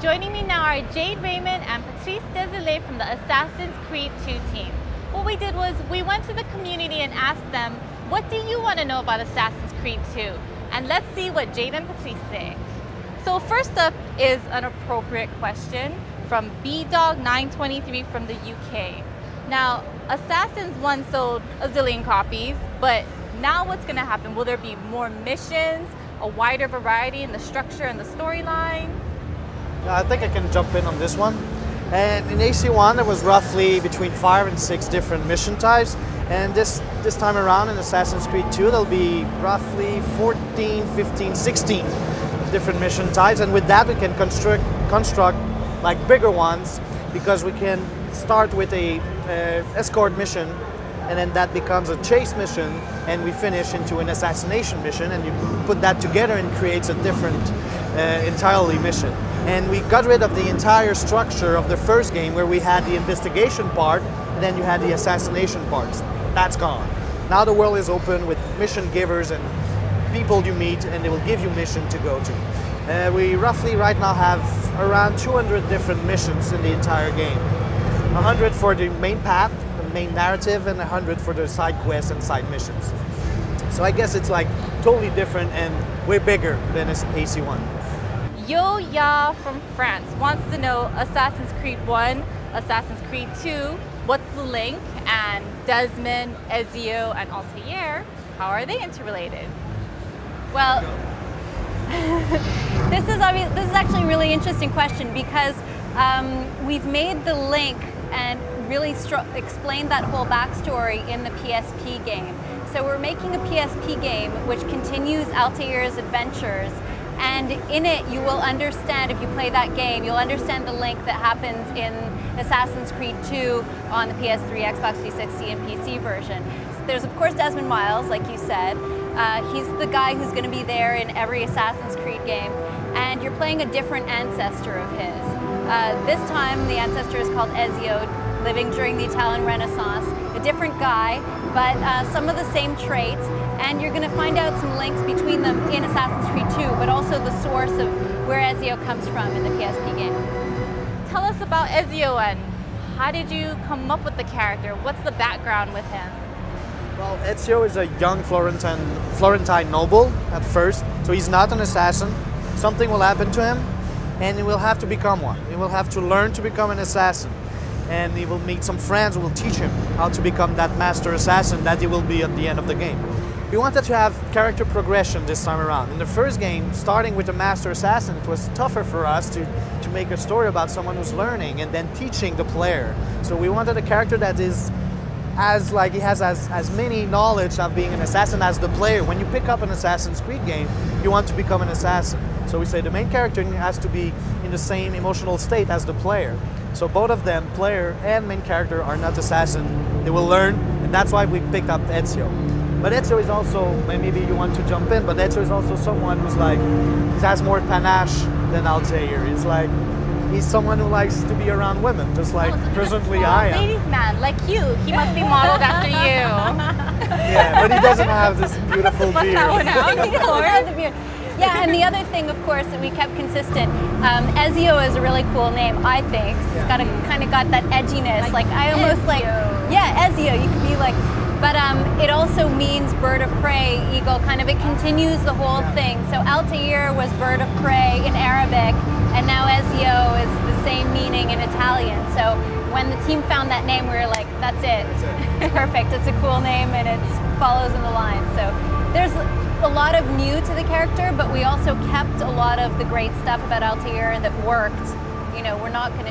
Joining me now are Jade, Raymond, and Patrice Desilets from the Assassin's Creed 2 team. What we did was we went to the community and asked them, what do you want to know about Assassin's Creed 2? And let's see what Jade and Patrice say. So first up is an appropriate question from BDog923 from the UK. Now, Assassins 1 sold a zillion copies, but now what's going to happen? Will there be more missions, a wider variety in the structure and the storyline? I think I can jump in on this one. And in AC1 there was roughly between 5 and 6 different mission types, and this time around in Assassin's Creed 2 there'll be roughly 14, 15, 16 different mission types, and with that we can construct like bigger ones, because we can start with a escort mission, and then that becomes a chase mission, and we finish into an assassination mission, and you put that together and creates a different entirely mission. And we got rid of the entire structure of the first game where we had the investigation part and then you had the assassination parts. That's gone. Now the world is open with mission givers and people you meet, and they will give you mission to go to. We roughly right now have around 200 different missions in the entire game. 100 for the main path, the main narrative, and 100 for the side quests and side missions. So I guess it's like totally different and way bigger than AC1. Yo-Ya from France wants to know Assassin's Creed 1, Assassin's Creed 2, what's the link? And Desmond, Ezio, and Altair, how are they interrelated? Well, this is actually a really interesting question, because we've made the link and really explained that whole backstory in the PSP game. So we're making a PSP game which continues Altair's adventures, and in it you will understand, if you play that game, you'll understand the link that happens in Assassin's Creed 2 on the PS3, Xbox 360, and PC version. So there's of course Desmond Miles, like you said. He's the guy who's going to be there in every Assassin's Creed game, and you're playing a different ancestor of his. This time the ancestor is called Ezio, living during the Italian Renaissance. A different guy, but some of the same traits, and you're going to find out some links between them in Assassin's Creed 2, but also the source of where Ezio comes from in the PSP game. Tell us about Ezio, and how did you come up with the character? What's the background with him? Well, Ezio is a young Florentine noble at first, so he's not an assassin. Something will happen to him, and he will have to become one. He will have to learn to become an assassin. And he will meet some friends who will teach him how to become that master assassin that he will be at the end of the game. We wanted to have character progression this time around. In the first game, starting with the master assassin, it was tougher for us to make a story about someone who's learning and then teaching the player. So we wanted a character that is he has as many knowledge of being an assassin as the player. When you pick up an Assassin's Creed game, you want to become an assassin. So we say the main character has to be in the same emotional state as the player. So both of them, player and main character, are not assassin. They will learn, and that's why we picked up Ezio. But Ezio is also, maybe you want to jump in, but Ezio is also someone who's like, he has more panache than Altair. He's someone who likes to be around women, just like presently I am. Ladies man, like you. He must be modeled after you. Yeah, but he doesn't have this beautiful beard. Yeah, and the other thing, of course, that we kept consistent, Ezio is a really cool name, I think. It's got kind of got that edginess. Like I almost like, yeah, Ezio. You could be like, but it also means bird of prey, eagle. Kind of, it continues the whole thing. So Altair was bird of prey in Arabic, and now Ezio is the same meaning in Italian. So when the team found that name, we were like, that's it. Perfect. It's a cool name, and it follows in the line. So there's a lot of new to the character, but we also kept a lot of the great stuff about Altair that worked. You know, we're not going to